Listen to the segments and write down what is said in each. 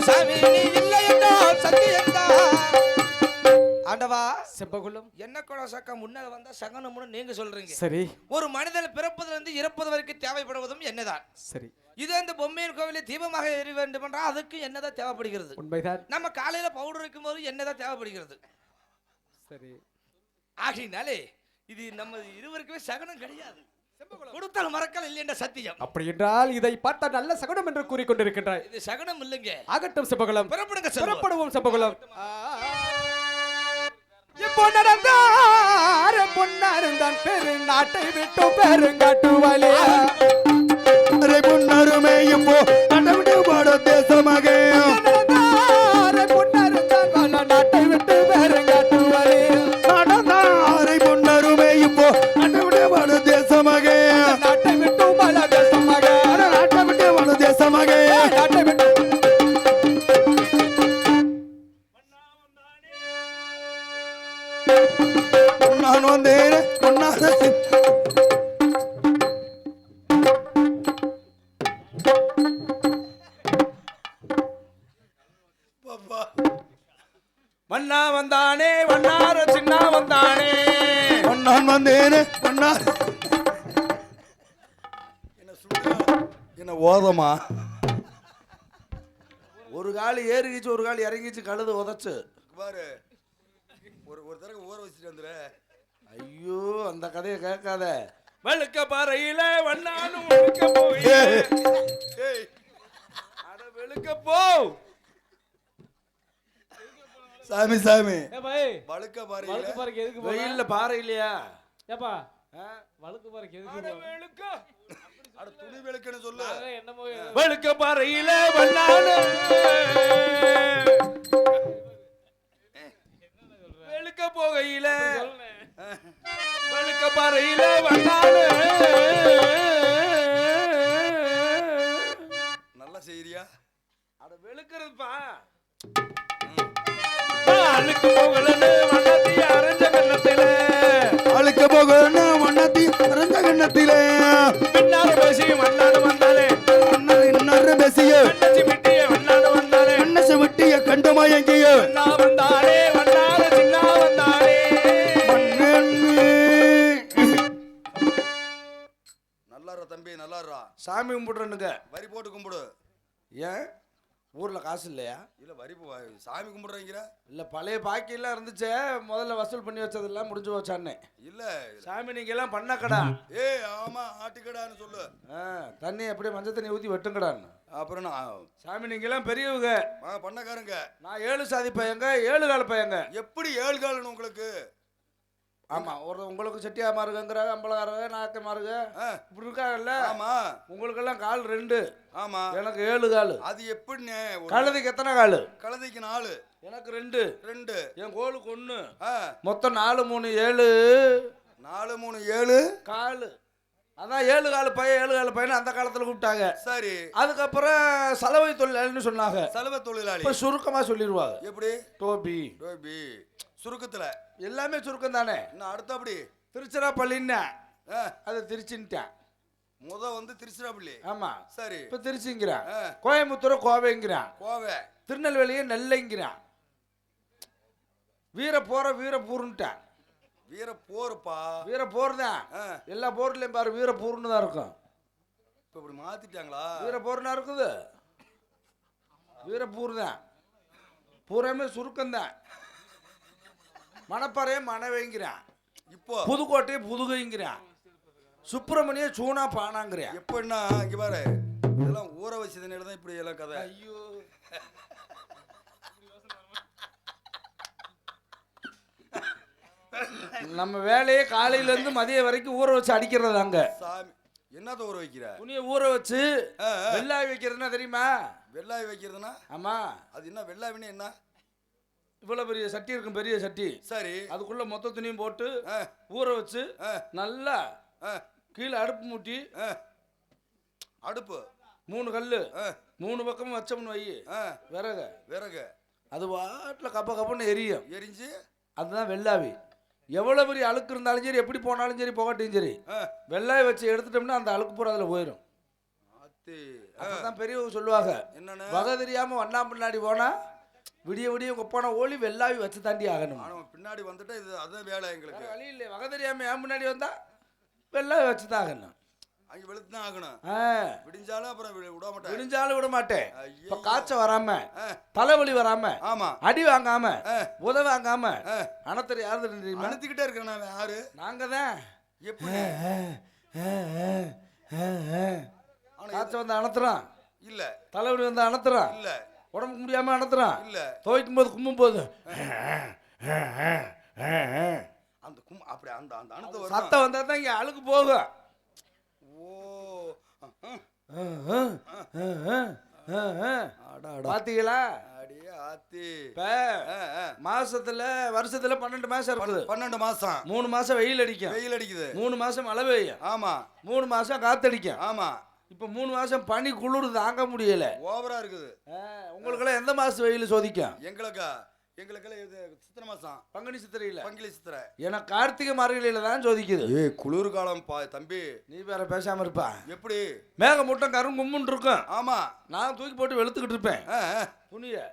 சாமி நீ இல்லை என்றால் சத்தியம்தான் ஆண்டவா. செம்பகுளம் என்ன கூட சக்கம் முன்னால வந்தா சகனம்னு நீங்க சொல்றீங்க. சரி. ஒரு மனிதன் பிறப்பதிலிருந்து இறப்பது வரைக்கும் தேவைப்படுவதும் என்னதான். சரி. இது அந்த பொம்மையின் கோவிலில் தீபமாக எரி வேண்டும் என்றால் அதுக்கு என்னதான் தேவைப்படுகிறது. உண்மைதான். நம்ம காலையில பவுடர் வைக்கும் போது என்னதான் தேவைப்படுகிறது. சரி. ஆகினாலே இது நம்ம இருவருக்குமே சகனம் கிடையாது. கொடுத்தால் மறக்கல் இல்லை என்ற சத்தியம். அப்படி என்றால் இதை பார்த்தா நல்ல சகுனம் என்று கூறிக்கொண்டிருக்கின்றாய். இது சகனம் இல்லைங்க. ஆகட்டும் செம்பகுளம். புறப்படுங்க. புறப்படுவோம் செம்பகுளம். இப்போ நடந்தார் பொன்னாருந்தான் பெருநாட்டை விட்டு பெருங்காட்டு வழியா பொன்னருமே இப்போ கண்டவிட்டு பாட தேசமாக பொன்னாருந்தான் நாட்டை விட்டு பெருங்காட்டு வழியா நடந்தாரை பொன்னருமே இப்போ கண்டவிட்டு பாட தேசமாக நாட்டை விட்டு பல தேசமாக நாட்டை விட்டு பாட தேசமாக நாட்டை விட்டு நான் வந்தேன் பொன்னார மன்னா வந்தானே வண்ணார சின்ன வந்தானே நான் வந்தேன் பொன்னார என்ன ஓதமா ஒரு கால் ஏறிச்சு ஒரு கால் இறங்கிச்சு கழுது உதச்சு பாரு ஒரு தடவை ஊற வச்சுட்டு வந்துரு. ஐயோ அந்த கதையை கேட்காத. வெளுக்க பாறையில வண்ணானும் வெளுக்க போய் அட வெளுக்க போ சாமி சாமி பாய் வழுக்க பாரு வழுக்கு பாருக்கு எதுக்கு வெயில்ல பாறை இல்லையா? ஏப்பா வழுக்கு பாருக்கு எதுக்கு வெளுக்க அட துணி வெளுக்கன்னு சொல்லு. என்னமோ வெளுக்க பாறையில வண்ணானும் வெளுக்க போகையில வெளுக்க பாறையில வண்ணானும் நல்ல செய்தியா? அட வெளுக்கிறதுப்பா. அழுக்கு போகலன்னு வண்ணத்தி அரைஞ்ச கண்ணத்தில அழுக்க போகணும் வண்ணத்தி அரைஞ்ச கண்ணத்திலே பின்னால பேசி வண்ணாடு வந்தாலே இன்னொரு பேசிய கண்ணச்சி விட்டிய வண்ணாடு வந்தாலே மண்ணசு விட்டிய கண்டு மயங்கிய வண்ணா வந்தாலே வண்ணாட சின்ன வந்தாலே நல்லாரா தம்பி நல்லாரா. சாமி கும்பிடுறனுங்க. வரி போட்டு கும்பிடு. ஏன் ஊர்ல காசு இல்லையா? இல்ல வரி சாமி கும்பிடுறீங்கிற இல்ல பழைய பாக்கி எல்லாம் இருந்துச்சே முதல்ல வசூல் பண்ணி வச்சதெல்லாம் முடிஞ்சு வச்சானே. இல்ல சாமி நீங்க எல்லாம் பண்ணக்கடா. ஏய் ஆமா ஆட்டுக்கடான்னு சொல்லு. தண்ணி அப்படியே மஞ்சள் தண்ணி ஊத்தி வெட்டுங்கடான்னு. அப்புறம் சாமி நீங்க எல்லாம் பெரியவங்க. பண்ணக்காரங்க. நான் 7 சாதி பையங்க 7 கால பையங்க. எப்படி 7 காலன்னு உங்களுக்கு? ஆமா ஒரு உங்களுக்கு செட்டியா மாறுங்கிறாங்க அம்பலகாரங்க நாக்க மாறுங்க இப்படி இருக்காங்கல்ல. ஆமா உங்களுக்கு எல்லாம் கால் 2. ஆமா எனக்கு 7 காலு. அது எப்படின்னு? கழுதைக்கு எத்தனை காலு? கழுதைக்கு 4. எனக்கு 2. என் கோலுக்கு 1. மொத்தம் 4 3 7 4 3 7 காலு. அதான் 7 கால பையன் 7 கால பையன் அந்த காலத்துல கூப்பிட்டாங்க. சரி. அதுக்கப்புறம் சலவை தொழிலாளின்னு சொன்னாங்க. சலவை தொழிலாளி இப்ப சுருக்கமா சொல்லிடுவாங்க. எப்படி? டோபி. சுருக்கத்துல எல்லாமே சுருக்கம் தானே. இன்னும் அடுத்தபடி திருச்சிராப்பள்ளின்னு அது திருச்சின்ட்டான். வந்து திருச்சிராப்பள்ளி. ஆமா சரி. இப்ப திருச்சிங்கிறான். கோயம்புத்தூர் கோவைங்கிறான். கோவை. திருநெல்வேலியை நெல்லைங்கிறான். வீரப்பூர்ன்ட்டான். வீரப்போருப்பா. வீரப்போர் தான். எல்லா போர்லயும் பாரு வீரப்பூர்னு தான் இருக்கும். இப்ப இப்படி மாத்திட்டாங்களா? வீரப்போர்னா இருக்குது. வீரப்பூர் தான். பூராமே சுருக்கம் தான். மணப்பாறையை மணவைங்கிறான். இப்போ புதுக்கோட்டையை புதுகைங்கிறான். சுப்பிரமணிய சூனா பானாங்கிறான். எப்படின்னா இங்க பாரு இதெல்லாம் ஊற வச்சதுனால தான் இப்படி எல்லாம் கதை. ஐயோ நம்ம வேலையே காலையில இருந்து மதியம் வரைக்கும் ஊற வச்சு அடிக்கிறது அங்க. சாமி என்னத ஊற வைக்கிற? துணியை ஊற வச்சு வெள்ளாய் வைக்கிறதுனா தெரியுமா? வெள்ளாய் வைக்கிறதுனா? ஆமா. அது என்ன வெள்ளாவினா என்ன? இவ்வளவு பெரிய சட்டி இருக்கும் பெரிய சட்டி. சரி. அதுக்குள்ள மொத்த துணியும் போட்டு ஊற வச்சு நல்லா கீழே அடுப்பு மூட்டி அடுப்பு 3 கல்லு 3 பக்கமும் வச்சோம்னு வை விறகு அது வாட்டில் கப்பன்னு எரிஞ்சு அதுதான் வெள்ளாவி. எவ்வளவு பெரிய அழுக்கு இருந்தாலும் சரி எப்படி போனாலும் சரி புகட்டையும் சரி வெள்ளாவி வச்சு எடுத்துட்டோம்னா அந்த அழுக்கு பூரா அதில் போயிடும். ஆத்தி. அப்பதான் பெரியவங்க சொல்லுவாங்க, என்னன்னு? வகை தெரியாம வண்ணா பின்னாடி போனா விடிய விடிய கொப்பான ஓலி வெள்ளாவி வச்சு தாண்டி ஆகணும். ஆனா பின்னாடி வந்துட்டா இது அதான் வேலை எங்களுக்கு. வேற வழி இல்லை. வகை தெரியாம என் முன்னாடி வந்தா வெள்ளாவி வச்சு தான் ஆகணும். அங்க வெளுத்துதான் ஆகணும். விடிஞ்சாலும் அப்புறம் விட மாட்டேன். விடிஞ்சாலும் விட மாட்டேன். ஐயையோ. இப்ப காய்ச்ச வராம, தலைவலி வராம, ஆமா, அடி வாங்காம, உத வாங்காம அணத்தர் யாரு தெரியுமா? அனுத்திக்கிட்டே இருக்கேன் நான். யாரு? நாங்க தான். எப்படி? காய்ச்ச வந்து அணத்துறான் இல்ல, தலைவலி வந்து அணத்துறான் இல்ல, உடம்புக்கு முடியாம அணத்துறான் இல்ல. துவைக்கும் போது கும்பும் போது அந்த அப்படி அந்த அந்த அனுத்த வரும். சத்தம் வந்தா தான் இங்க அழுக்கு போகும். ஓ, பாத்தீங்களா? அடியே ஆத்தி. இப்ப மாசத்துல வருஷத்துல 12 மாசம் இருக்குது. 12 மாசம். 3 மாசம் வெயில் அடிக்கும், வெயில் அடிக்குது. 3 மாசம் மழை பெய்யும், ஆமா, 3 மாசம் காத்தடிக்கும். ஆமா. இப்ப 3 மாசம் பனி குளிர் தாங்க முடியல. ஓவரா இருக்குது. உங்களுக்கெல்லாம் எந்த மாசம் வெயில் சோதிக்கும்? எங்களுக்கெல்லாம் இது சித்திரை மாசம். பங்குனி சித்திரையில. பங்கிலி சித்திரை. ஏன்னா கார்த்திகை மார்கழியில தான் சோதிக்குது. குளிர் காலம் தம்பி. நீ வேற பேசாம இருப்பா. எப்படி? மேக மூட்டம் கருங்கும்முன்னு இருக்கும். ஆமா, நான் தூக்கி போட்டு வெளுத்துக்கிட்டு இருப்பேன்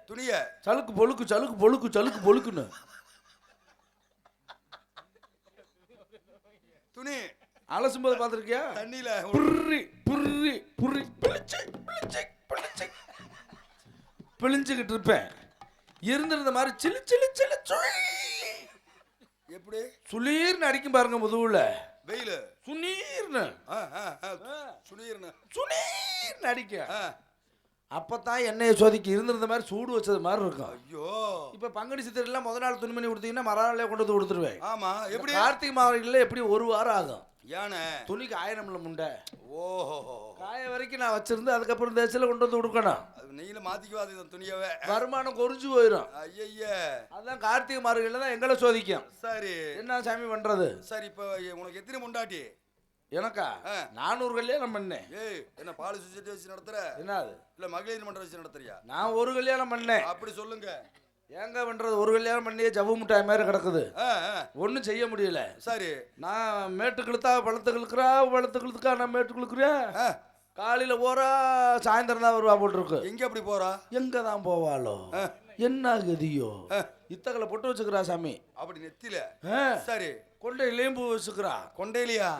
துணிய. சலுக்கு பொழுக்கு சலுக்கு பொழுக்கு சலுக்கு பொழுக்குன்னு துணி அலசும் போது பாத்திருக்கியா? தண்ணியில புர்ரி புர்ரி புர்ரி பிழிஞ்சுக்கிட்டு இருப்பேன். இருந்திருந்த மாதிரி சிலு சிலு சிலு எப்படி சுளீர்னு அடிக்கும் பாருங்க முதுகுல. வெயிலு சுனீர்னு சுனீர்னு அடிக்க. அப்பதான் எண்ணெயை சோதிக்கு இருந்திருந்த மாதிரி சூடு வச்சது மாதிரி இருக்கும். ஐயோ, இப்ப பங்குனி சித்திரைலாம் முத நாள் துணிமணி கொடுத்தீங்கன்னா மறுநாளே கொண்டு வந்து கொடுத்துருவேன். ஆமா. எப்படி? கார்த்திகை மாதங்கள்ல எப்படி 1 வாரம் ஆகும். யானை துணிக்கு ஆயிரம்ல முண்டை. ஓஹோ, காய வரைக்கும் நான் வச்சிருந்து அதுக்கப்புறம் தேய்ச்சல கொண்டு வந்து கொடுக்கணும். நீல மாத்திக்குவாது இந்த துணியவே. வருமானம் குறைஞ்சு போயிடும். ஐய, அதான் கார்த்திகை மார்கழியில தான் எங்களை சோதிக்கும். சரி, என்ன சாமி பண்றது? சரி. இப்ப உனக்கு எத்தனை முண்டாட்டி? எனக்கா 400 கல்யாணம் பண்ணேன். ஏய், என்ன பால் சொசைட்டி வச்சு நடத்துற? என்ன அது? இல்ல மகளிர் மன்றம் வச்சு நடத்துறியா? நான் ஒரு கல்யாணம் பண்ணேன். அப்படி சொல்லுங்க. ஏங்க பண்றது? ஒரு கல்யாணம் பண்ணியே ஜவ்வு முட்டாய் மாதிரி கிடக்குது. ஒன்றும் செய்ய முடியல. சரி, நான் மேட்டுக்கிழுத்தா பழத்து கிழக்குறா, பழத்து கிழுத்துக்கா நான் மேட்டுக்கிழுக்குறேன். காலையில போறா, சாயந்தரம் தான் வருவா போட்டிருக்கு. எங்க அப்படி போறா? எங்க தான் போவாளோ, என்ன கதியோ. இத்தகலை பொட்டு வச்சுக்கிறா சாமி. அப்படி நெத்தில. சரி, கொண்டையிலையும் பூ வச்சுக்கிறா. கொண்டையிலையா?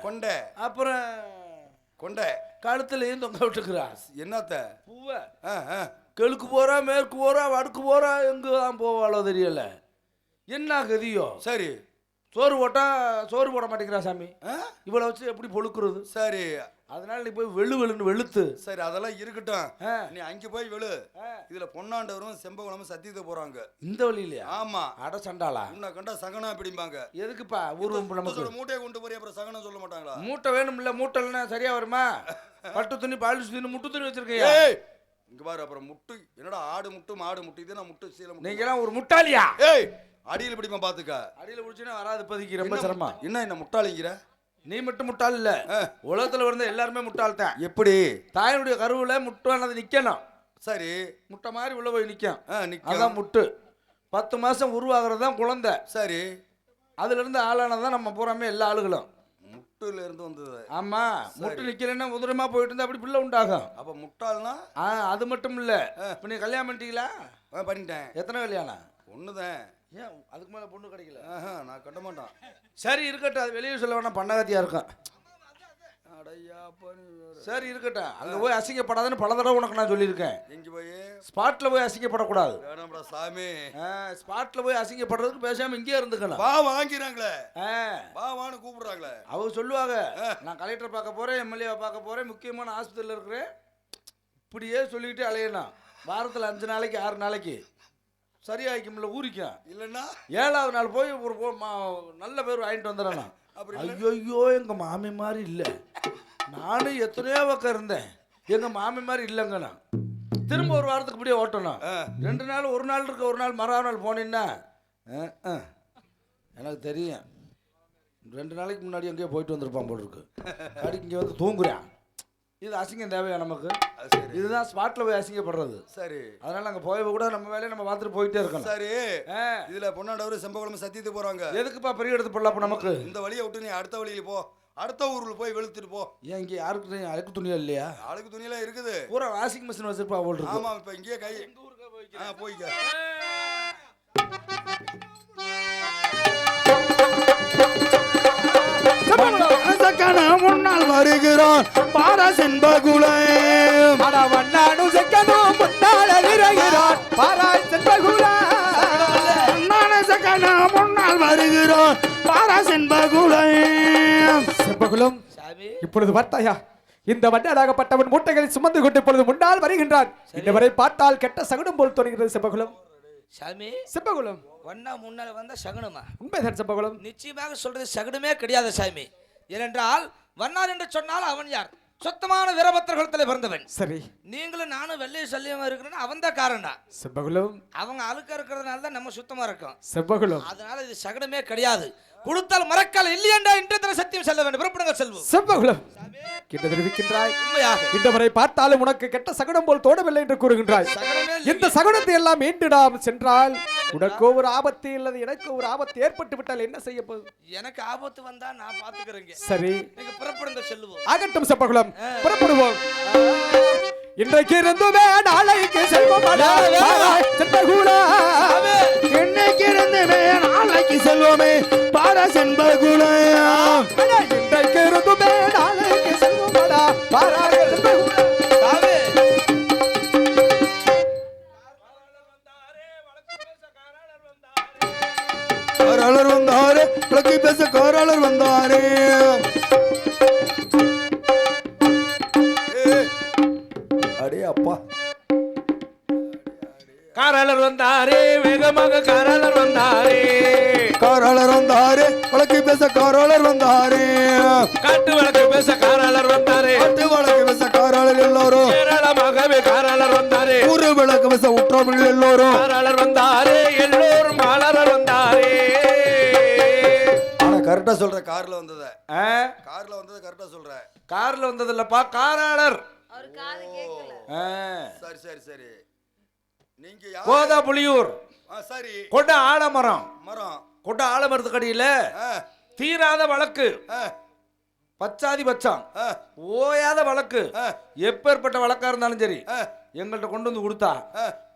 கொண்டை. அப்புறம் கொண்டை கழுத்துலையும் தொங்க விட்டுக்கிறா. என்னத்த பூவை கிழக்கு போறா, மேற்கு போறா, வடக்கு போறா, எங்க தான் போவாளோ தெரியல. என்ன கதியோ. சரி, சோறு போட்டா சோறு போட மாட்டேங்கிறா சாமி. இவ்வளவு வச்சு எப்படி பொழுக்குறது? சரி, அதனால நீ போய் வெளுன்னு வெளுத்து. சரி, அதெல்லாம் இருக்கட்டும். நீ அங்க போய் வெளு. இதுல பொன்னாண்டவரும் செம்பகுளமும் சத்தியத்தை போறாங்க இந்த வழியிலயா? ஆமா. அட சண்டாளா, உன்னை கண்டா சகனா பிடிப்பாங்க. எதுக்குப்பா ஊர்வம்? நமக்கு மூட்டையை கொண்டு போய் அப்புறம் சகனம் சொல்ல மாட்டாங்களா? மூட்டை வேணும் இல்ல? மூட்டை இல்லைன்னா சரியா வருமா? பட்டு துணி, பாலிஷ் துணி, முட்டு துணி வச்சிருக்கையா? இங்க பாரு, அப்புறம் முட்டு என்னடா ஆடு முட்டு மாடு முட்டு, இது நான் முட்டு சீல முட்டு. நீங்க எல்லாம் ஒரு முட்டாளியா? ஏய், அடியில பிடிப்பா பாத்துக்க. அடியில பிடிச்சுன்னா வராது. இப்போதைக்கு ரொம்ப சிரமம். என்ன முட்டாளிங்கிற? நீ மட்டும் முட்டாள் இல்ல, உலகத்துல வந்து எல்லாருமே முட்டாள் தான். எப்படி? தாயினுடைய கருவுல முட்டானது நிக்கணும். சரி, முட்டை மாதிரி உள்ள போய் நிக்கும். அதான் முட்டு. 10 மாசம் உருவாகிறது தான் குழந்தை. சரி, அதுல இருந்து ஆளானதான் நம்ம பூராமே எல்லா ஆளுகளும். முட்டுல இருந்து வந்தது. ஆமா, முட்டு நிக்கலன்னா உதிரமா போயிட்டு இருந்தா அப்படி பிள்ளை உண்டாகும். அப்ப முட்டாள்னா அது மட்டும் இல்ல. இப்ப நீ கல்யாணம் பண்ணிட்டீங்களா? பண்ணிட்டேன். எத்தனை கல்யாணம்? ஒண்ணுதான். ஏன் அதுக்கு மேல பொண்ணு கிடைக்கல? நான் கட்ட மாட்டான். சரி இருக்கட்டும், அது வெளியே சொல்ல வேணா, பண்ணகத்தியா இருக்கும். சரி இருக்கட்டும், அங்க போய் அசிங்கப்படாதுன்னு பல தடவை உனக்கு நான் சொல்லியிருக்கேன். எங்க போய்? ஸ்பாட்ல போய் அசிங்கப்படக்கூடாது. வேணாம்டா சாமி. ஸ்பாட்ல போய் அசிங்கப்படுறதுக்கு பேசாம இங்கே இருந்துக்கணும். வா வாங்கிறாங்களே, வா வான்னு கூப்பிடுறாங்களே. அவங்க சொல்லுவாங்க, நான் கலெக்டர் பார்க்க போறேன், எம்எல்ஏ பார்க்க போறேன், முக்கியமான ஆஸ்பத்திரியில் இருக்கிறேன். இப்படியே சொல்லிக்கிட்டு அலையணும். வாரத்தில் 5 நாளைக்கு 6 நாளைக்கு சரியாயிக்கும்ல ஊறிக்கும். இல்லைன்னா 7வது நாள் போய் ஒரு நல்ல பேர் வாங்கிட்டு வந்துடணும். ஐயோ எங்க மாமி மாதிரி இல்லை, நானும் எத்தனையோ பக்கம் இருந்தேன், எங்க மாமி மாதிரி இல்லைங்க. நான் திரும்ப ஒரு வாரத்துக்கு இப்படியே ஓட்டணும். 2 நாள், ஒரு நாள் இருக்க, ஒரு நாள் மறுநாள் போனீங்கன்னா எனக்கு தெரியும் 2 நாளைக்கு முன்னாடி எங்கேயோ போயிட்டு வந்திருப்பான் போல் இருக்கு. அடிக்கு இங்கே வந்து தூங்குறான். இது அசிங்கம் தேவையா நமக்கு? இதுதான் ஸ்பாட்ல போய் அசிங்கப்படுறது. சரி, அதனால அங்க போய் கூட நம்ம வேலையை நம்ம பார்த்துட்டு போயிட்டே இருக்கணும். சரி, இதுல பொன்னாண்டவர் செம்பகுளம் சத்தியத்துக்கு போறாங்க. எதுக்குப்பா பெரிய இடத்து போடலாம் நமக்கு? இந்த வழியை விட்டு நீ அடுத்த வழியில போ. அடுத்த ஊர்ல போய் வெளுத்துட்டு போ. ஏன் இங்கே யாருக்கு அழுக்கு துணியா இல்லையா? அழுக்கு துணியெல்லாம் இருக்குது. பூரா வாஷிங் மிஷின் வச்சிருப்பா போல் இருக்கு. ஆமா இப்ப இங்கேயே கை போய்க்க. முன்னால் வருகிறான் பாரா செண்பகுலம். மணவண்ணானு செக்கனும் முன்னால விரைகிறான் பாரா செண்பகுலம். முன்னால் வருகிறான் பாரா செண்பகுலம். செண்பகுலம் இப்பொழுது பார்த்தாயா, இந்த வண்ணாகப்பட்டவன் மூட்டைகளை சுமந்து கொண்டு இப்பொழுது முன்னால் வருகின்றான். இன்னவரை பார்த்தால் கெட்ட சகுனம் போல் தோன்றுகிறது செண்பகுலம். சாமி செண்பகுலம் ஒன்னா முன்னால வந்தா சகுனமா? உண்மைதான் செண்பகுலம். நிச்சயமாக சொல்றது சகுனமே கிடையாது சாமி. ஏனென்றால் வண்ணார் என்று சொன்னால் அவன் யார்? சுத்தமான வீரபத்திரகுலத்தில் பிறந்தவன். சரி, நீங்களும் நானும் வெள்ளைய சல்லியமா இருக்கிறேன்னு அவன் தான் காரணம். செண்பகுலம் அவங்க அழுக்க இருக்கிறதுனால தான் நம்ம சுத்தமா இருக்கோம். செண்பகுலம் அதனால இது சகுனமே கிடையாது. கொடுத்தால் மறக்கால இல்லையென்றா இன்று தின சத்தியம் செல்ல வேண்டும். புறப்படுங்க செல்வோம். செண்பகுலம் கிட்ட தெரிவிக்கின்றாய். உண்மையாக இந்தவரை பார்த்தாலும் உனக்கு கெட்ட சகுனம் போல் தோணவில்லை என்று கூறுகின்றாய். சகுனமே இந்த சகுனத்தை எல்லாம் மீண்டு நாம் சென்றால் உனக்கோ ஒரு ஆபத்து இல்லது எனக்கு ஒரு ஆபத்து ஏற்பட்டு விட்டால் என்ன செய்ய போகுது? எனக்கு ஆபத்து வந்தா நான் பாத்துக்கிறேங்க. சரி, நீங்க புறப்படுங்க செல்வோம். ஆகட்டும் செப்பகுலம், புறப்படுவோம். இன்றைக்கு இருந்துமே நாளைக்கு செல்வம். இன்னைக்கு இருந்துமே நாளைக்கு செல்வமே பாரா செண்பகுலம். இன்றைக்கு இருந்துமே நாளைக்கு செல்வமடா பாரா செண்பகுலம். காராளர் வந்தாரே, விளக்கி பேச காராளர் வந்தாரே. அடே அப்பா, காராளர் வந்தாரே, வேகமாக காராளர் வந்தாரே. காராளர் வந்தாரே, விளக்கி பேச காராளர் வந்தாரே. காட்டு வழக்கு பேச காராளர் வந்தாரே. காட்டு வழக்கு பேச காராளர் எல்லாரும் ஏராளமாகவே காராளர் வந்தாரே. ஊரு விளக்கு பேச உற்றவர்கள் எல்லோரும் காராளர் வந்தாரே, எல்லோரும் காராளர் வந்தாரே. ஆனா கரெக்டா சொல்ற. கார்ல வந்தத ஆ? கார்ல வந்தத கரெக்டா சொல்ற. கார்ல வந்தது இல்லப்பா, காராளர். ஆ. சரி சரி சரி. நீங்க கோதா புலியூர் சரி. கொண்ட ஆலமரம். மரம் கொண்ட ஆலமரத்துக்கு அடியில தீராத வழக்கு, பச்சாதி பச்சாம் ஓயாத வழக்கு. எப்பேற்பட்ட வழக்கா இருந்தாலும் சரி எங்கள்கிட்ட கொண்டு வந்து கொடுத்தா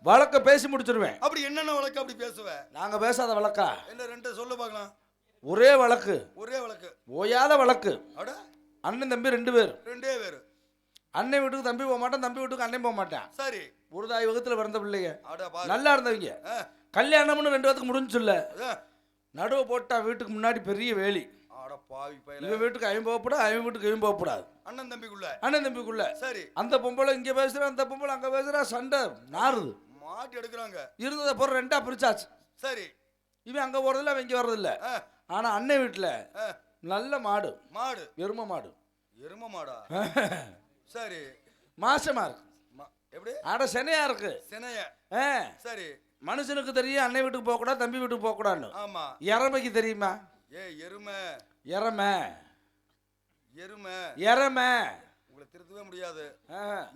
வழக்க பேசி முடிச்சிருவேன். அப்படி என்னென்ன வழக்கு அப்படி பேசுவ? நாங்க பேசாத வழக்கா? என்ன ரெண்டு சொல்லு பார்க்கலாம். ஒரே வழக்கு, ஒரே வழக்கு, ஓயாத வழக்கு. அட அண்ணன் தம்பி 2 பேர். ரெண்டே பேரு. அண்ணன் வீட்டுக்கு தம்பி போக மாட்டான், தம்பி வீட்டுக்கு அண்ணன் போக மாட்டான். சரி. ஒரு தாய் வகுத்துல பிறந்த பிள்ளைங்க, அட பாரு. நல்லா இருந்தவங்க. கல்யாணம்னு 2 பேத்துக்கு முடிஞ்சுல்ல, நடுவை போட்டா வீட்டுக்கு முன்னாடி பெரிய வேலி. அட பாவி பையல. இவன் வீட்டுக்கு அவன் போகக்கூடாது, அவன் வீட்டுக்கு இவன் போகக்கூடாது. அண்ணன் தம்பிக்குள்ள. அண்ணன் தம்பிக்குள்ள. சரி. அந்த பொம்பளை இங்க பேசுற, அந்த பொம்பளை அங்க பேசுற, சண்டை நாறுது. மாட்டி எடுக்கிறாங்க. இருந்ததை பொருள் 2ஆ பிரிச்சாச்சு. சரி. இவன் அங்க போறதில்ல, அவன் இங்க வர்றதில்ல. ஆனா அண்ணன் வீட்டுல நல்ல மாடு, மாடு, எரும மாடு. எரும மாடா? சரி. மாசமா இருக்கு. எப்படி? அட செனையா இருக்கு. செனைய. சரி. மனுஷனுக்கு தெரியும் அண்ணன் வீட்டுக்கு போக கூடாது, தம்பி வீட்டுக்கு போக கூடாதுன்னு. ஆமா. எரமைக்கு தெரியுமா? எருமை. எரமை. எருமை. எரமை. உங்களை திருத்தவே முடியாது.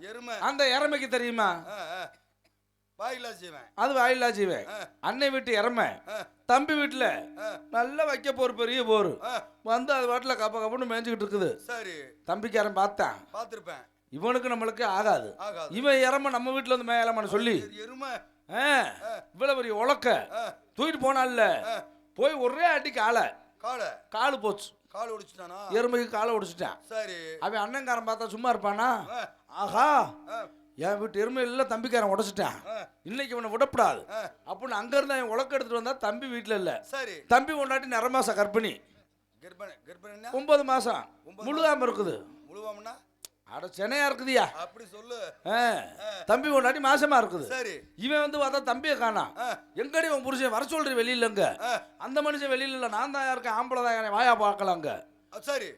எருமை. அந்த எரமைக்கு தெரியுமா? வாயிலா ஜீவன். அது வாயிலா ஜீவன். அண்ணன் வீட்டு எரமை, தம்பி வீட்டுல நல்லா வைக்க போற பெரிய போரு வந்து அது வாட்டில கப்ப கப்பன்னு மேய்ஞ்சுக்கிட்டு இருக்குது. சரி. தம்பிக்காரன் பார்த்தான். பார்த்திருப்பேன். இவனுக்கு நம்மளுக்கு ஆகாது. இவன் எரமை நம்ம வீட்டுல வந்து மேயலாமான்னு சொல்லி எருமை இவ்வளவு பெரிய உலக்க தூக்கிட்டு போனால போய் ஒரே அடி காலு போச்சு. கால் ஒடிச்சிட்டானா? எருமைக்கு காலை ஒடிச்சிட்டான். சரி. அவன் அண்ணன்காரன் பார்த்தா சும்மா இருப்பானா? ஆஹா, என் வீட்டு எருமை இல்ல, தம்பிக்காரன் உடைச்சிட்டான், இன்னைக்கு இவனை விடப்படாது அப்படின்னு அங்க இருந்து அவன் உலக்க எடுத்துட்டு வந்தா தம்பி வீட்டுல இல்ல. சரி. தம்பி கொண்டாட்டி 9 மாசம் கர்ப்பிணி. 9 மாசம் முழுகாம இருக்குது. முழுகாமனா அட சென்னையா இருக்குதியா? அப்படி சொல்லு. தம்பி கொண்டாட்டி மாசமா இருக்குது. சரி. இவன் வந்து பார்த்தா தம்பியை காணா. எங்கடி உன் புருஷன் வர சொல்றீ வெளியிலங்க? அந்த மனுஷன் வெளியில இல்ல, நான் தான் இருக்கேன், ஆம்பளை தான், வாயா பார்க்கலாங்க. சரி.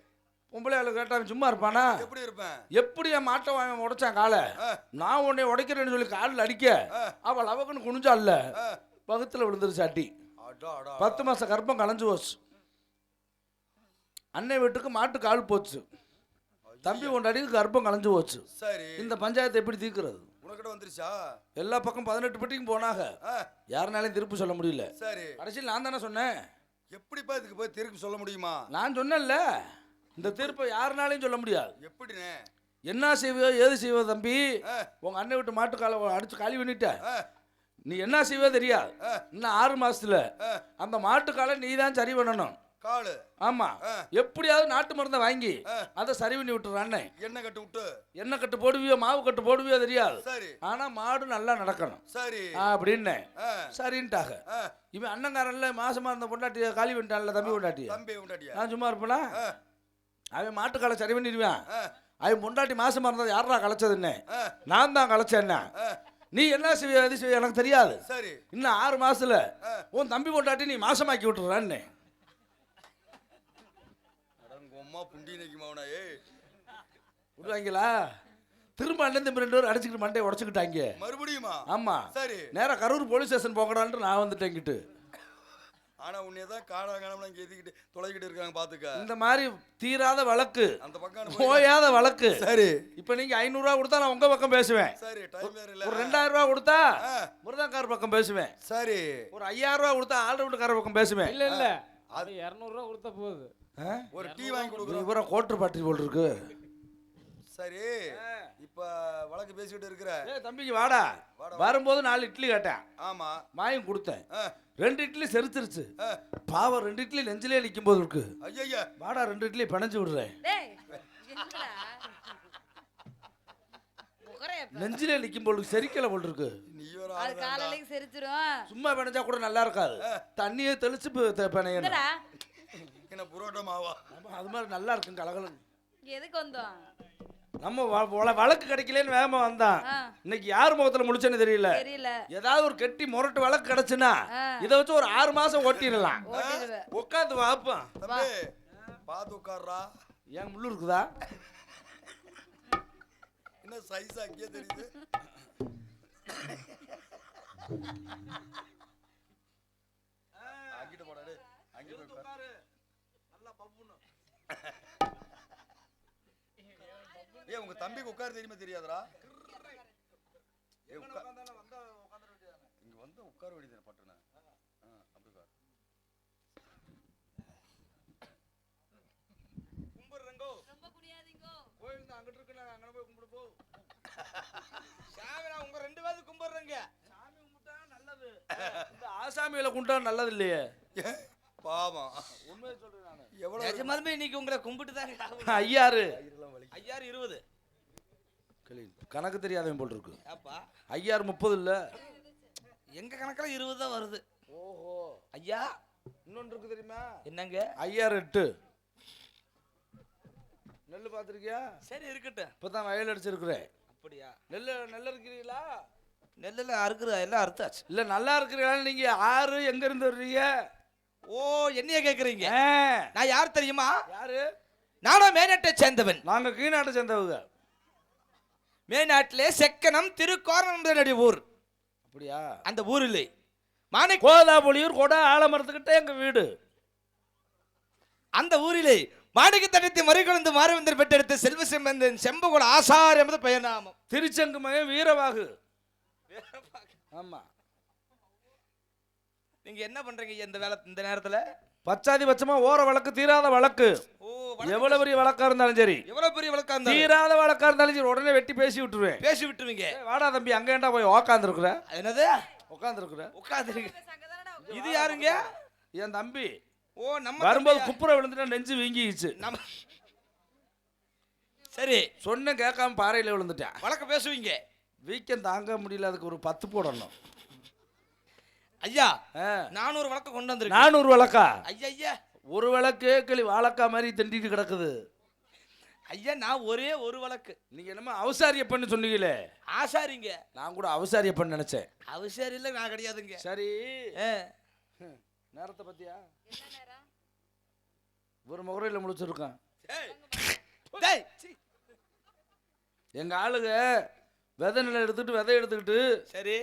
பொம்பளை ஆளு கேட்டா சும்மா இருப்பானா? எப்படி இருப்பேன்? எப்படி என் மாட்டை அவன் உடைச்சான் காலை, நான் உன்னை உடைக்கிறேன்னு சொல்லி காலில் அடிக்க அவள் அவக்குன்னு குனிஞ்சால வகுத்துல விழுந்துருச்சு அடி. 10 மாசம் கர்ப்பம் கலைஞ்சு போச்சு. அன்னை வீட்டுக்கு மாட்டு கால் போச்சு, தம்பி கொண்டாடிக்கு கர்ப்பம் கலைஞ்சு போச்சு. சரி. இந்த பஞ்சாயத்தை எப்படி தீர்க்கிறது? உனக்கிட்ட வந்துருச்சா? எல்லா பக்கம் 18 பெட்டிக்கும் போனாங்க, யாருனாலையும் திருப்பு சொல்ல முடியல. சரி. கடைசியில் நான் தானே சொன்னேன். எப்படிப்பா இதுக்கு போய் திருப்பி சொல்ல முடியுமா? நான் சொன்னேன்ல, இந்த தீர்ப்பை யாருனாலையும் சொல்ல முடியாது. எப்படிண்ணே? என்ன செய்வியோ ஏது செய்வோ தம்பி, உங்க அண்ணன் விட்டு மாட்டுக்கால அடிச்சு காலி பண்ணிட்ட. நீ என்ன செய்வோ தெரியாது. இன்னும் 6 மாசத்துல அந்த மாட்டுக்கால நீ தான் சரி பண்ணணும். காலு ஆமா, எப்படியாவது நாட்டு மருந்தை வாங்கி அதை சரி பண்ணி விட்டுறானே. எண்ணெய் கட்டு விட்டு எண்ணெய் கட்டு போடுவியோ மாவு கட்டு போடுவியோ தெரியாது. சரி. ஆனா மாடு நல்லா நடக்கணும். சரி அப்படின்னு சரின்ட்டாக. இவன் அண்ணங்காரன்ல மாசமா இருந்த பொண்டாட்டிய காலி பண்ணிட்டான்ல, தம்பி பொண்டாட்டிய. நான் சும்மா இருப்பேனா? அவன் மாட்டுக்கால சரி பண்ணிடுவான். அவன் பொண்டாட்டி மாசமா இருந்தது யாரா கலைச்சதுன்னு? நான் தான் கலைச்சேன். நீ என்ன செய்விய எது செய்விய எனக்கு தெரியாது. சரி. இன்னும் 6 மாசத்துல உன் தம்பி பொண்டாட்டி நீ மாசமாக்கி விட்டுறான்னு. விடுவாங்களா? திரும்ப அண்ணன் தம்பி 2 பேரும் அடிச்சுக்கிட்டு மண்டையை உடச்சுக்கிட்டாங்க மறுபடியுமா? ஆமா. சரி. நேரா கரூர் போலீஸ் ஸ்டேஷன் போகடான்ட்டு நான் வந்துட்டேங்கிட்டு. ஆனா உன்னையதான் காணாமலாம் கேத்திக்கிட்டு தொலைக்கிட்டு இருக்காங்க பாத்துக்க. இந்த மாதிரி தீராத வழக்கு, அந்த பக்கம் போயாத வழக்கு. சரி. இப்ப நீங்க 500 ரூபா கொடுத்தா நான் உங்க பக்கம் பேசுவேன். சரி. டைம் வேற இல்ல. ஒரு 2000 ரூபா கொடுத்தா முருகன்கார பக்கம் பேசுவேன். சரி. ஒரு 5000 ரூபா கொடுத்தா ஆல்ரவுண்டுக்கார பக்கம் பேசுவேன். இல்ல அது 200 ரூபா கொடுத்தா போகுது. ஒரு டீ வாங்கி கொடுக்குறோம். இவர கோட்டர் பாட்டி போல் இருக்கு. சரி, இப்ப வழக்கு பேசிக்கிட்டு இருக்கிற. தம்பிக்கு வாடா. வரும்போது 4 இட்லி கேட்டேன். ஆமா. மாயும் கொடுத்தேன். 2 இட்லி செரிச்சிருச்சு. பாவம் 2 இட்லி நெஞ்சிலே நிக்கும் போது இருக்கு. ஐயா வாடா 2 இட்லி பிணைஞ்சு விடுறேன். நெஞ்சிலே நிக்கும் போது செரிக்கல போல் இருக்கு. சும்மா பிணைஞ்சா கூட நல்லா இருக்காது. தண்ணியே தெளிச்சு பிணையணும். என்ன புரோட்டா மாவா? அது மாதிரி நல்லா இருக்கும் கலகலன்னு. எதுக்கு வந்தோம்? நம்ம வழக்கு கிடைக்கலன்னு வேகமா வந்தான். இன்னைக்கு யார் முகத்துல முடிச்சேன்னு தெரியல. ஏதாவது ஒரு கெட்டி முரட்டு வழக்கு கிடைச்சுன்னா இதை வச்சு ஒரு 6 மாசம் ஓட்டிடலாம். உட்காந்து வாப்பா. பாத்து உட்கார்றா. ஏன் முள்ளு இருக்குதா? என்ன சைஸ் அங்கேயே தெரியுது. அங்கிட்டு போடாரு. அங்கிட்டு உட்காரு. நல்லா பப்புன்னு. ஏய் உங்க தம்பிக்கு உட்கார தெரியுமா தெரியாதடா? இங்க வந்து உட்கார வேண்டியது பட்டுனா. அப்படி உட்கார். கும்பிடுறங்கோ. ரொம்ப குனியாதீங்கோ. கோயில் தான் அங்கிட்டு இருக்கு, நான் அங்க போய் கும்பிடு போ. சாமி நான் உங்க 2 பேரும் கும்பிடுறங்க. சாமி கும்பிட்டா நல்லது. இந்த ஆசாமியில கும்பிட்டா நல்லது இல்லையே. பாவம். உண்மையை சொல்றேன் நானு. எவ்வளவு நிஜமாலுமே இன்னைக்கு உங்களை கும்பிட்டு தான் ஐயாரு 20 கணக்கு தெரியாதவன் போல் இருக்கு. அப்பா 30 இல்ல, எங்க கணக்குல 20 தான் வருது. ஓஹோ. ஐயா இன்னொன்று இருக்கு தெரியுமா? என்னங்க? 8 நெல்லு பாத்திருக்கியா? சரி இருக்கட்டும். இப்பதான் வயல் அடிச்சிருக்கிறேன். அப்படியா? நெல்லு இருக்கிறீங்களா? நெல்லுல அறுக்குறா எல்லாம் அறுத்தாச்சு. இல்ல நல்லா இருக்கிறீங்களா? நீங்க யாரு, எங்க இருந்து வர்றீங்க? ஓ என்னைய கேக்குறீங்க? நான் யார் தெரியுமா? யாரு? நானும் மேநாட்டை சேர்ந்தவன். நாங்க கீழ்நாட்டை சேர்ந்தவங்க. மேநாட்டிலே செக்கனம் திருக்கோரணம் ஊர். அப்படியா? அந்த ஊரிலே மாணிக்க கோதாபுலியூர் கொடை ஆலமரத்துக்கிட்ட எங்க வீடு. அந்த ஊரிலே மாணிக்க தடத்தை மறிகொழுந்து மாறுவந்தர் பெற்றெடுத்த செல்வ செம்பந்தன் செம்பகுல ஆசார் என்பது பெயர் நாமம். திருச்செங்கு மகன் வீரவாகு. ஆமா. நீங்க என்ன பண்றீங்க இந்த வேலை இந்த நேரத்துல? பச்சாதி பட்சமா ஓர வழக்கு, தீராத வழக்கு. எவ்வளவு பெரிய வழக்கா இருந்தாலும் சரி, எவ்வளவு பெரிய வழக்கா இருந்தாலும், தீராத வழக்கா இருந்தாலும் சரி, உடனே வெட்டி பேசி விட்டுருவேன். பேசி விட்டுருவீங்க. வாடா தம்பி, அங்க ஏண்டா போய் உட்கார்ந்து இருக்கிற? என்னது உட்கார்ந்து இருக்கிற? உட்கார்ந்து. இது யாருங்க? என் தம்பி. ஓ நம்ம வரும்போது குப்புற விழுந்துட்டா நெஞ்சு வீங்கிச்சு. சரி சொன்ன கேட்காம பாறையில விழுந்துட்டேன். வழக்க பேசுவீங்க. வீக்கம் தாங்க முடியல, அதுக்கு ஒரு 10 போடணும். ஐயா 400 வழக்க கொண்டு வந்திருக்கேன். 400 வழக்கா? ஐயா ஒரு வழக்கு கிளி வாழக்கா மாதிரி திண்டிட்டு கிடக்குது. ஐயா நான் ஒரே ஒரு வழக்கு. நீங்க என்னமோ அவசாரியப்பன்னு சொன்னீங்களே? ஆசாரிங்க. நான் கூட அவசாரியப்பன்னு நினைச்சேன். அவசாரி இல்ல, நான் கிடையாதுங்க. சரி நேரத்தை பத்தியா? ஒரு முகரையில் முடிச்சிருக்கான். எங்க ஆளுங்க விதை நிலை எடுத்துக்கிட்டு சரி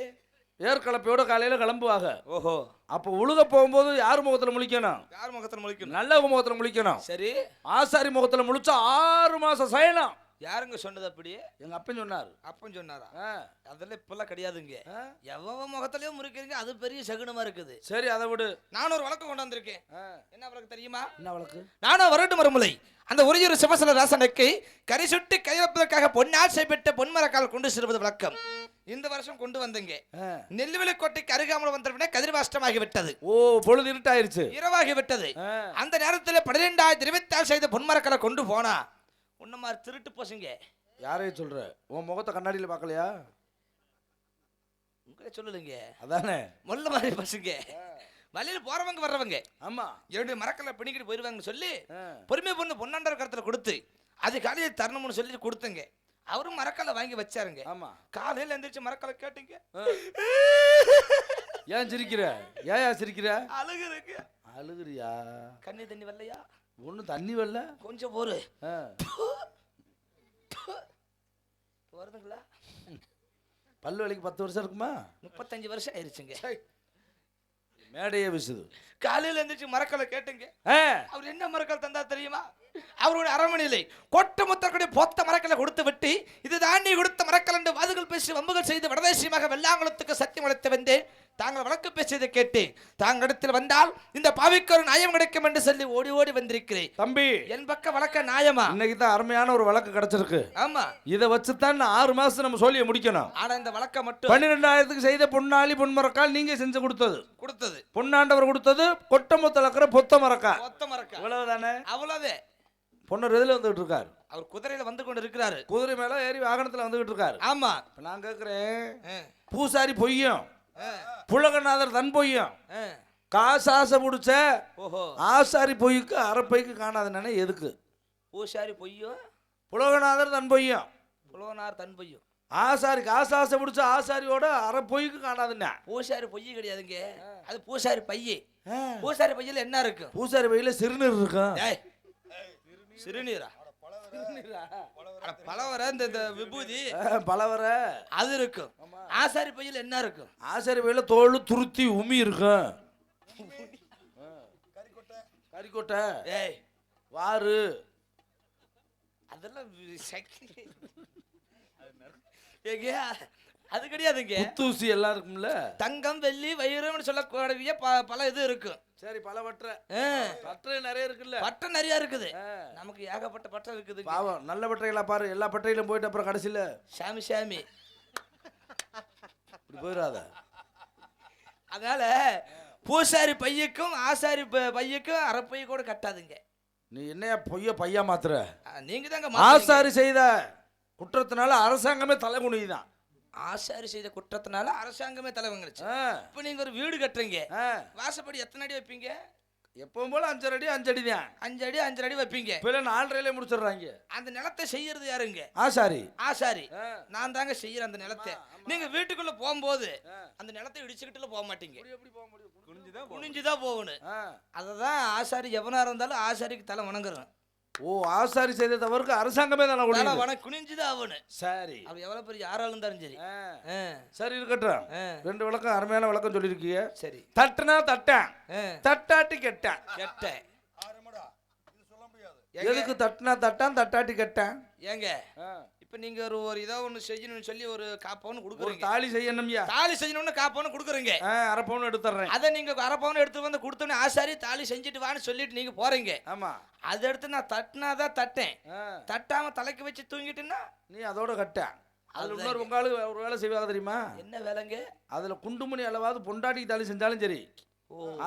ஏற்கலப்பையோட காலையில கிளம்புவாங்க. ஓஹோ. அப்ப உழுக போகும்போது யார் முகத்துல முழிக்கணும்? யார் முகத்துல முழிக்கணும்? நல்ல முகத்துல முழிக்கணும். சரி. ஆசாரி முகத்துல முழிச்சா 6 மாசம் சயனம். யாருங்க சொன்னது அப்படி? எங்க அப்பன் சொன்னார். அப்பன் சொன்னாரா? ஆ, அதெல்லாம் இப்பெல்லாம் கிடையாதுங்க. ஆ. எவன் முகத்திலயும் முறிக்கிறீங்க, அது பெரிய சகுனமா இருக்குது. சரி அதை விடு. நானும் ஒரு வழக்கம் கொண்டு வந்திருக்கேன். ஆ, என்ன வழக்கு தெரியுமா? என்ன வழக்கு? நானும் வரட்டு மறுமுலை அந்த ஒரு சிவசல ராசனுக்கு கரி சுட்டி கையெழுப்பதற்காக பொன்னால் செய்யப்பட்ட பொன்மரக்கால் கொண்டு செல்வது வழக்கம். இந்த வருஷம் கொண்டு வந்தீங்க. ஆ. நெல்லுவிலை கோட்டைக்கு அருகாமல் வந்தவுடனே கதிர்வாஷ்டமாகி விட்டது. ஓ, பொழுது இருட்டாயிருச்சு. இரவாகி விட்டது. ஆ. அந்த நேரத்தில் 12,024 செய்த பொன்மரக்காலை கொண்டு போனா உன்ன மாதிரி திருட்டு பசங்க. யாரையும் சொல்ற? உன் முகத்தை கண்ணாடியில பார்க்கலையா? உங்களே சொல்லலுங்க. அதானே முள்ள மாதிரி பசங்க. வழியில போறவங்க வர்றவங்க ஆமா. 2 மரக்கல்ல பிடிக்கிட்டு போயிருவாங்கன்னு சொல்லி ஆ. பொறுமையா பொண்ணு பொன்னாண்டர் கருத்துல கொடுத்து அது காலையில தரணும்னு சொல்லி கொடுத்தங்க. அவரும் மரக்கல்ல வாங்கி வச்சாருங்க. ஆமா. காலையில எந்திரிச்சு மரக்கல்ல கேட்டுங்க. ஏன் சிரிக்கிற? ஏன் சிரிக்கிற? அழுகு இருக்கு. அழுகுறியா? கண்ணி தண்ணி வரலையா? ஒன்னும் தண்ணி வரல. கொஞ்சம் போரு ஆ. வருதுங்களா? பல்லு வலிக்கு 10 வருஷம் இருக்குமா? 35 வருஷம் ஆயிருச்சுங்க. மேடையே விசுது. காலையில எந்திரிச்சு மரக்கல்ல கேட்டுங்க. ஆ. அவர் என்ன மரக்கல் தந்தா தெரியுமா? அவருடைய அரண்மனையிலே கொட்ட முத்தக்கூடிய பொத்த மரக்கலை கொடுத்து விட்டு இது தாண்டி கொடுத்த மரக்கல் என்று வாதுகள் பேசி வம்புகள் செய்து வடதேசியமாக வெள்ளாங்குளத்துக்கு சத்தியம் அளித்து வந்தேன். தாங்கள் வழக்கு பேசியதை கேட்டு தாங்கள் இடத்தில் வந்தால் இந்த பாவிக்கு ஒரு நியாயம் கிடைக்கும் என்று சொல்லி ஓடி ஓடி வந்திருக்கிறேன். தம்பி, என் பக்க வழக்க நியாயமா? இன்னைக்கு தான் அருமையான ஒரு வழக்கு கிடைச்சிருக்கு. ஆமா. இதை வச்சுதான் 6 மாசம் நம்ம சொல்லிய முடிக்கணும். ஆனா இந்த வழக்க மட்டும் 12,000க்கு செய்த பொன்னாளி பொன்மரக்கால் நீங்க செஞ்சு கொடுத்தது. பொன்னாண்டவர் கொடுத்தது கொட்டமுத்தல இருக்கிற பொத்த மரக்கால். பொத்த மரக்கால். இவ்வளவுதானே? அவ்வளவே. பொன்னர் எதுல வந்துகிட்டு இருக்காரு? அவர் குதிரையில வந்து கொண்டு இருக்கிறாரு. குதிரை மேல ஏறி வாகனத்துல வந்துகிட்டு இருக்காரு. ஆமா. நான் கேக்குறேன், பூசாரி பொய்யும் புலகநாதர் தன் பொய்யும் காசாசை புடிச்ச ஆசாரி பொய்க்கு அரைப்பைக்கு காணாதுன்னு எதுக்கு? பூசாரி பொய்யும் புலகநாதர் தன் பொய்யும் புலவனார் தன் பொய்யும் ஆசாரி காசாசை புடிச்ச ஆசாரியோட அரை பொய்க்கு காணாதுன்னா பூசாரி பொய் கிடையாதுங்க. அது பூசாரி பையே. பூசாரி பையில என்ன இருக்கு? பூசாரி பையில சிறுநீர் இருக்கும். சிறுநீரா? பலவர இந்த விபூதி பலவர அது இருக்கும். ஆசாரி பையில என்ன இருக்கும்? ஆசாரி பையில தோல் துருத்தி உமி இருக்கும். கறிக்கொட்டை, ஏய் வாரு, அதெல்லாம் அது கிடையாதுங்க. புத்தூசி எல்லாம் இருக்கும்ல. தங்கம் வெள்ளி வைரம்னு சொல்லக்கூடிய பல இது இருக்கும். சரி, பல பற்றை நிறைய இருக்குல்ல. பட்டை நிறைய இருக்குது. நமக்கு ஏகப்பட்ட பட்டை இருக்குது. பாவம், நல்ல பற்றைகளா பாரு. எல்லா பற்றையிலும் போயிட்டு அப்புறம் கடைசியில சாமி சாமி இப்படி போயிடாத. அதனால பூசாரி பையக்கும் ஆசாரி பையக்கும் அரைப்பைய கூட கட்டாதுங்க. நீ என்னையா பொய்ய பையா மாத்துற? நீங்க தாங்க. ஆசாரி செய்த குற்றத்தினால அரசாங்கமே தலை குனிதான். ஆசாரி செய்த குற்றத்தினால அரசாங்கமே தலைவங்கிருச்சு. இப்ப நீங்க ஒரு வீடு கட்டுறீங்க, வாசப்படி எத்தனை அடி வைப்பீங்க? எப்பவும் போல 5 அடி 5 அடி தான். 5 அடி 5 அடி வைப்பீங்க. இப்ப 4.5 முடிச்சிடுறாங்க. அந்த நிலத்தை செய்யறது யாருங்க? ஆசாரி. ஆசாரி. நான் தாங்க செய்யற அந்த நிலத்தை. நீங்க வீட்டுக்குள்ள போகும்போது அந்த நிலத்தை இடிச்சுக்கிட்டுல போக மாட்டீங்க. குனிஞ்சுதான் போகணும். அததான் ஆசாரி எவனா இருந்தாலும் ஆசாரிக்கு தலை வணங்குறோம். ஓ, ஆசாரி செய்த தவறுக்கு அரசாங்கமே தலை குனிஞ்சுதான் ஆகணும். சரி, அவர் எவ்வளவு பெரிய யாராலும் இருந்தாலும் சரி. சரி, இருக்கட்டும். 2 விளக்கம், அருமையான விளக்கம் சொல்லியிருக்கீங்க. சரி. தட்டுனா தட்டேன், தட்டாட்டி கெட்டேன். கெட்டேன் எதுக்கு தட்டுனா தட்டான், தட்டாட்டி கெட்டேன்? ஏங்க இப்ப நீங்க ஒரு இதோ ஒண்ணு செய்யணும்னு சொல்லி ஒரு காப்பவன் கொடுக்குறீங்க. தாலி செய்யணும்யா. தாலி செய்யணும்னு காப்பவன் கொடுக்குறீங்க. அரை பவுன் எடுத்துறேன். அதை நீங்க அரை பவுன் எடுத்து வந்து கொடுத்தோன்னே ஆசாரி தாலி செஞ்சுட்டு வான்னு சொல்லிட்டு நீங்க போறீங்க. ஆமா. அதை எடுத்து நான் தட்டினாதான் தட்டேன். தட்டாம தலைக்கு வச்சு தூங்கிட்டுன்னா நீ அதோட கட்ட. அதுல இன்னொரு உங்காலு ஒரு வேலை செய்வாங்க தெரியுமா? என்ன வேலைங்க? அதுல குண்டுமணி அளவாவது பொண்டாட்டி தாலி செஞ்சாலும் சரி,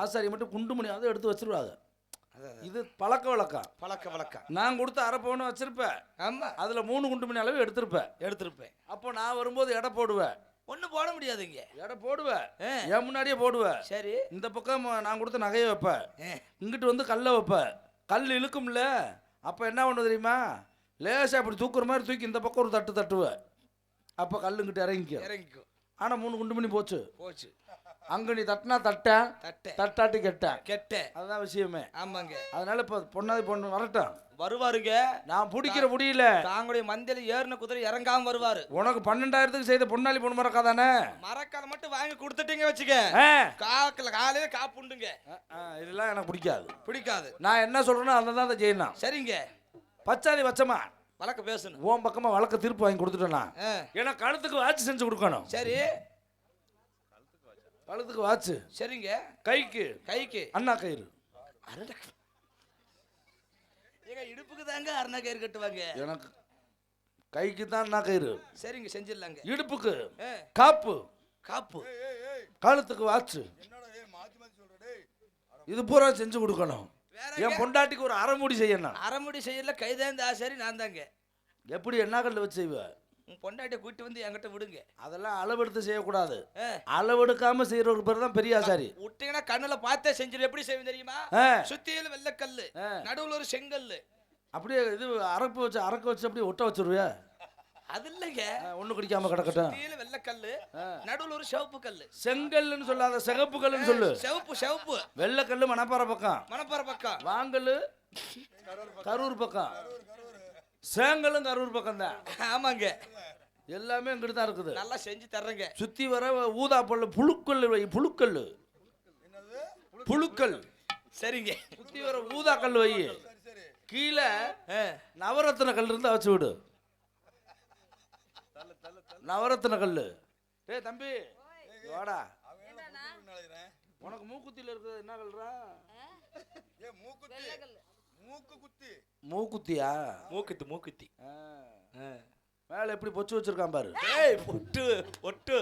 ஆசாரி மட்டும் குண்டுமணியாவது எடுத்து வச்சிருவாங்க. இது பழக்க வழக்கம். நான் கொடுத்த அரை பவுன் வச்சிருப்பேன். ஆமா. அதுல 3 குண்டுமணி அளவு எடுத்திருப்பேன். அப்போ நான் வரும்போது எடை போடுவேன். ஒன்னும் போட முடியாதுங்க. எடை போடுவேன், என் முன்னாடியே போடுவேன். சரி. இந்த பக்கம் நான் கொடுத்த நகையை வைப்பேன், இங்கிட்டு வந்து கல்லை வைப்பேன். கல் இழுக்கும்ல, அப்ப என்ன பண்ணு தெரியுமா? லேசா அப்படி தூக்குற மாதிரி தூக்கி இந்த பக்கம் ஒரு தட்டு தட்டுவேன். அப்ப கல்லுங்கிட்ட இறங்கிக்கும். ஆனா 3 குண்டுமணி போச்சு. அங்க நீ தட்டினா தட்டாட்டி கெட்ட. அதுதான் விஷயமே. ஆமாங்க. அதனால இப்ப பொண்ணு வரட்டும். வருவாருங்க. நான் பிடிக்கிற முடியல. தாங்களுடைய மந்தையில ஏறின குதிரை இறங்காம வருவாரு. உனக்கு 12,000க்கு செய்த பொன்னாளி பொண்ணு மரக்காதானே? மரக்கால மட்டும் வாங்கி கொடுத்துட்டீங்க வச்சுக்க. காலையில காப்புண்டுங்க. இதெல்லாம் எனக்கு பிடிக்காது. நான் என்ன சொல்றேன்னா அதை தான் செய்யணும். சரிங்க. பச்சாதி வச்சமா வழக்க பேசணும். உன் பக்கமா வழக்க திருப்பு வாங்கி கொடுத்துட்டேனா ஆ, ஏன்னா கழுத்துக்கு வாட்ச் செஞ்சு கொடுக்கணும். சரி கழுத்துக்கு வாட்ச், சரிங்க. கைக்கு கைக்கு அண்ணா கயிறு. ஏங்க இடுப்புக்கு தாங்க அரணா கயிறு கட்டுவாங்க. எனக்கு கைக்கு தான் அண்ணா கயிறு, சரிங்க செஞ்சிடலாங்க. இடுப்புக்கு ஆ, காப்பு, காப்பு. கழுத்துக்கு வாட்ச், இது பூரா செஞ்சு கொடுக்கணும். வேறங்க? என் பொண்டாட்டிக்கு ஒரு அரைமுடி செய்யணும். அரைமுடி செய்யல கைதாந்த ஆசாரி நான் தாங்க. எப்படி என்ன கல்ல வச்சு செய்வ? உன் பொண்டாட்டியை கூட்டி வந்து என்கிட்ட விடுங்க. அதெல்லாம் அளவெடுத்து செய்யக்கூடாது. ஆ, அளவெடுக்காம செய்யற ஒரு பேர் தான் பெரிய ஆசாரி. விட்டீங்கன்னா கண்ணுல பார்த்தே செஞ்சிரு. எப்படி செய்வேன் தெரியுமா? ஆ, சுத்தியில வெள்ளக்கல்லு, ஆ. நடுவுல ஒரு செங்கல்லு. அப்படியே இது அறக்க வச்சு அப்படியே ஒட்ட வச்சிருவியா? அது இல்லைங்க. ஒண்ணு குடிக்காம கிடக்கட்டும். சுத்தியில வெள்ளக்கல்லு, நடுவுல ஒரு சிவப்பு கல்லு. செங்கல்லுன்னு சொல்லாத, சிகப்பு கல்லுன்னு சொல்லு. சிவப்பு சிவப்பு வெள்ளைக்கல்லு மணப்பாறை பக்கம், மணப்பாறை பக்கம். வாங்கல்லு கரூர் பக்கம், சேங்கல்லும் கரூர் பக்கம் தான். ஆமாங்க, எல்லாமே இங்கிட்டு தான் இருக்குது. நல்லா செஞ்சு தர்றேங்க. சுத்தி வர ஊதா பல்லு புழுக்கல் வை, புழுக்கல் புழுக்கல். சரிங்க. சுத்தி வர ஊதா கல் வை, கீழே நவரத்ன கல் இருந்தா வச்சு விடு. நவரத்ன கல்லு. டேய் தம்பி வாடா, உனக்கு மூக்குத்தில இருக்குது என்ன கல்றா? மூக்குத்தியா? மூக்குத்தி. மேல எப்படி பொச்சு வச்சிருக்கான் பாரு. ஏய் பொட்டு பொட்டு.